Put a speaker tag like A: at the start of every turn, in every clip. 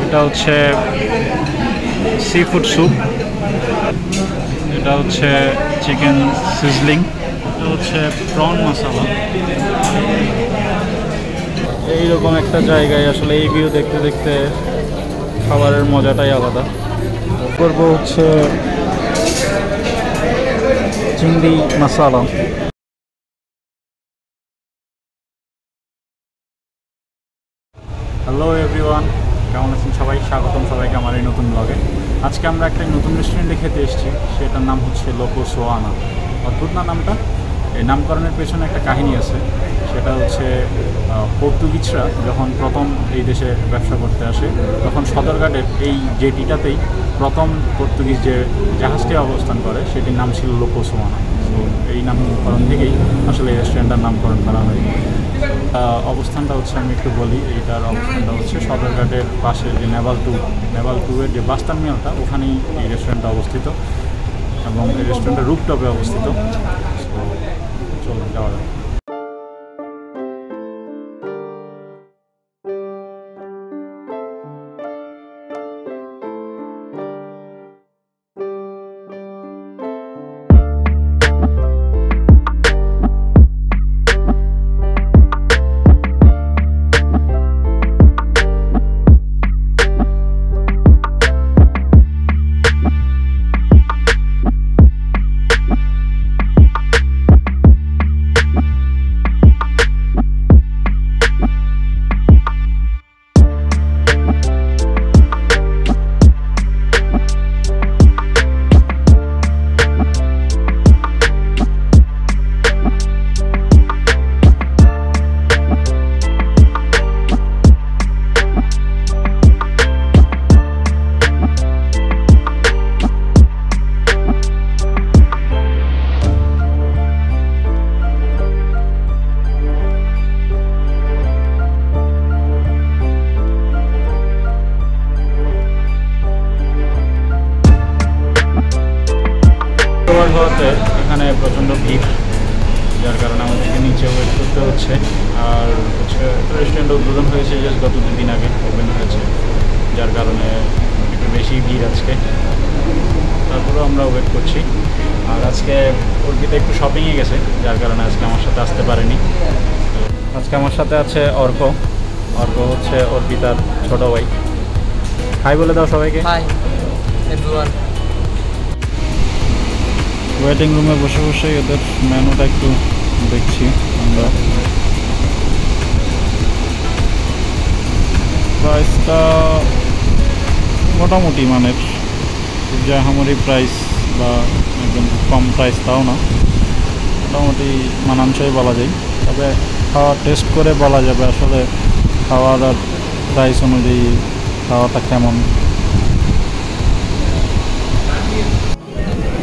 A: এটা হচ্ছে sea food soup, এটা হচ্ছে চিকেন সিজলিং, এটা হচ্ছে প্রন মশলা। এইরকম একটা জায়গায় আসলে এই ভিউ দেখতে দেখতে খাবারের মজাটাই আলাদা। করব হচ্ছে চিংড়ি মশলা। হ্যালো এভরিওয়ান, কেমন আছেন সবাই? স্বাগতম সবাইকে আমার এই নতুন ব্লগে। আজকে আমরা একটা নতুন রেস্টুরেন্টে খেতে এসেছি, সেটার নাম হচ্ছে লোকো সোয়ানা। অদ্ভুত না নামটা? এই নামকরণের পেছনে একটা কাহিনী আছে। সেটা হচ্ছে পর্তুগিজরা যখন প্রথম এই দেশে ব্যবসা করতে আসে, তখন সদরঘাটের এই জেটিটাতেই প্রথম পর্তুগিজ যে জাহাজটি অবস্থান করে সেটির নাম ছিল লোকো সোয়ানা। তো এই নামকরণ থেকেই আসলে এই রেস্টুরেন্টটার নামকরণ করা হয়। অবস্থানটা হচ্ছে, আমি একটু বলি, এইটার অবস্থানটা হচ্ছে সদরঘাটের পাশে যে নেভাল টুয়ের যে বাস টার্মিনালটা, ওখানেই এই রেস্টুরেন্টটা অবস্থিত এবং এই রেস্টুরেন্টের রুফটপে অবস্থিত। তো চলুন যাওয়া যাক। এখানে প্রচণ্ড ভিড়, যার কারণে আমাদেরকে নিচে ওয়েট করতে হচ্ছে। আর হচ্ছে রেস্টুরেন্ট উদ্বোধন হয়েছে জাস্ট গত 2 দিন আগে ওপেন হয়েছে, যার কারণে একটু বেশি ভিড় আজকে। তারপরেও আমরা ওয়েট করছি। আর আজকে অর্পিতা একটু শপিংয়ে গেছে, যার কারণে আজকে আমার সাথে আসতে পারেনি। আজকে আমার সাথে আছে অর্ক হচ্ছে অর্পিতার ছোট ভাই। হাই বলে দাও সবাইকে।
B: Hi everyone.
A: ওয়েটিং রুমে বসে বসে এদের মেনুটা একটু দেখছি আমরা। প্রাইসটা মোটামুটি মানের, জাহামরি প্রাইস বা একদম কম প্রাইস তাও না, মোটামুটি মানানসই বলা যায়। তবে খাওয়া টেস্ট করে বলা যাবে আসলে খাওয়ার আর প্রাইস অনুযায়ী খাওয়াটা কেমন।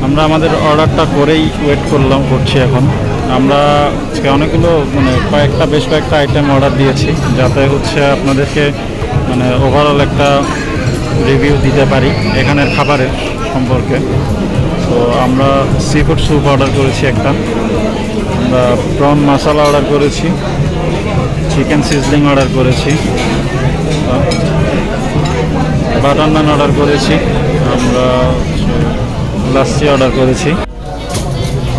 A: আমরা আমাদের অর্ডারটা করেই ওয়েট করছি এখন। আমরা আজকে অনেকগুলো বেশ কয়েকটা আইটেম অর্ডার দিয়েছি, যাতে হচ্ছে আপনাদেরকে ওভারঅল একটা রিভিউ দিতে পারি এখানের খাবারের সম্পর্কে। তো আমরা সি ফুড স্যুপ অর্ডার করেছি একটা, আমরা প্রন মশলা অর্ডার করেছি, চিকেন সিজলিং অর্ডার করেছি, বাটার নান অর্ডার করেছি, আমরা লাচ্ছি অর্ডার করেছি।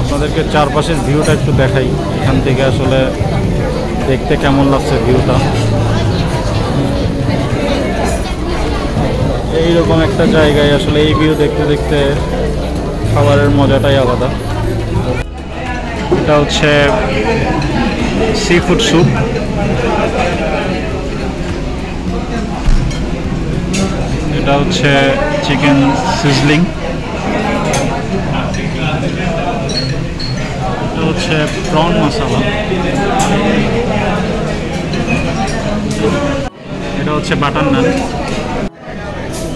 A: আপনাদেরকে চারপাশের ভিউটা একটু দেখাই, এখান থেকে আসলে দেখতে কেমন লাগছে ভিউটা। এইরকম একটা জায়গায় আসলে এই ভিউ দেখতে দেখতে খাবারের মজাটাই আলাদা। এটা হচ্ছে সি ফুড স্যুপ, এটা হচ্ছে চিকেন সিজলিং, এটা হচ্ছে প্রন মশলা, এটা হচ্ছে বাটার নান।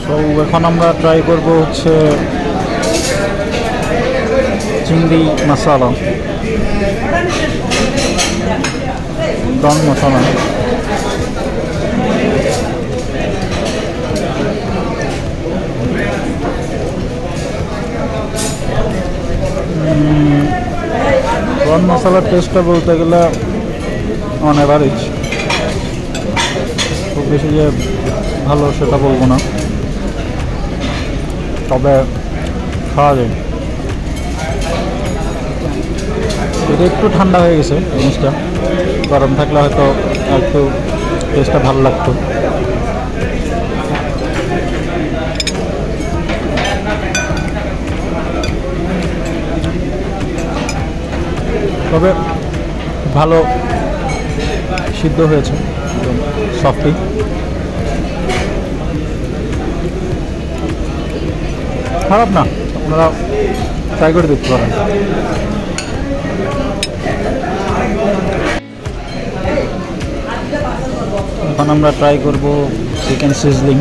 A: তো এখন আমরা ট্রাই করবো হচ্ছে চিংড়ি মশলা, প্রন মশলা। প্রন মশলার টেস্টটা বলতে গেলে অন অ্যাভারেজ, খুব বেশি যে ভালো সেটা বলবো না, তবে খাওয়া যায়। এটা একটু ঠান্ডা হয়ে গেছে জিনিসটা, গরম থাকলে হয়তো একটু টেস্টটা ভালো লাগতো। তবে ভালো সিদ্ধ হয়েছে, সফটি। খারাপ না, আপনারা ট্রাই করে দেখতে পারেন। এখন আমরা ট্রাই করব চিকেন সিজলিং।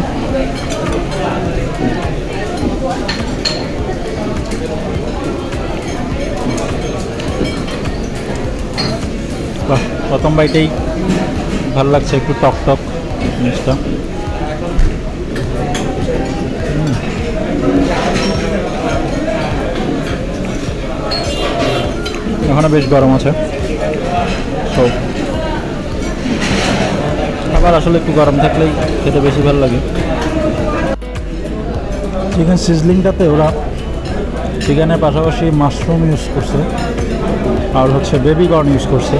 A: বাহ, প্রথম বাইটেই ভালো লাগছে, একটু টক টক জিনিসটা। এখানে বেশ গরম আছে, তো আবার আসলে একটু গরম থাকলেই খেতে বেশি ভালো লাগে। চিকেন সিজলিংটাতে ওরা চিকেনের পাশাপাশি মাশরুম ইউজ করছে, আর হচ্ছে বেবি কর্ন ইউজ করছে,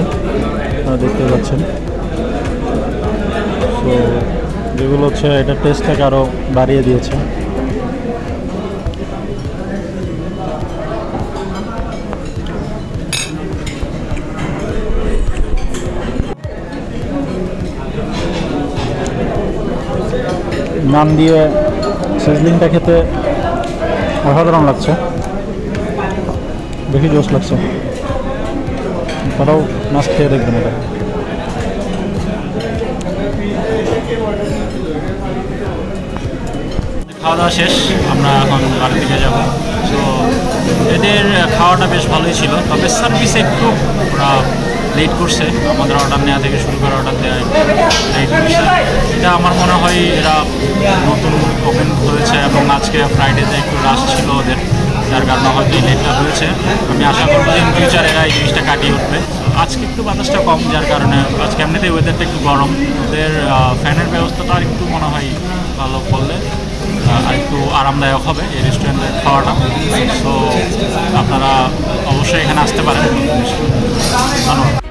A: আপনারা দেখতে পাচ্ছেন। তো যেগুলো হচ্ছে এটা টেস্টটাকে আরও বাড়িয়ে দিয়েছে। নান দিয়ে সিজলিংটা খেতে অসাধারণ লাগছে, বেশি জোশ লাগছে। তারাও মাছ খেয়ে দেখবেন এটা। খাওয়া দাওয়া শেষ, আমরা এখন বাড়ির দিকে যাব। তো এদের খাওয়াটা বেশ ভালোই ছিল, তবে সার্ভিসে একটু ওরা লেট করছে। আমাদের অর্ডার নেওয়া থেকে শুরু করে অর্ডার দেওয়া লেট করছে। এটা আমার মনে হয় এরা নতুন ওপেন করেছে এবং আজকে ফ্রাইডেতে একটু রাশ ছিল ওদের, যার কারণে হয়তো এই লেটটা হয়েছে। আমি আশা করবো যে ইন ফিউচার এরা এই জিনিসটা কাটিয়ে উঠবে। আজকে একটু বাতাসটা কম, যার কারণে আজকে এমনিতেই ওয়েদারটা একটু গরম। ওদের ফ্যানের ব্যবস্থাটা আর একটু মনে হয় ভালো করলে আর একটু আরামদায়ক হবে এই রেস্টুরেন্টের খাওয়াটা। তো আপনারা অবশ্যই এখানে আসতে পারেন। ধন্যবাদ।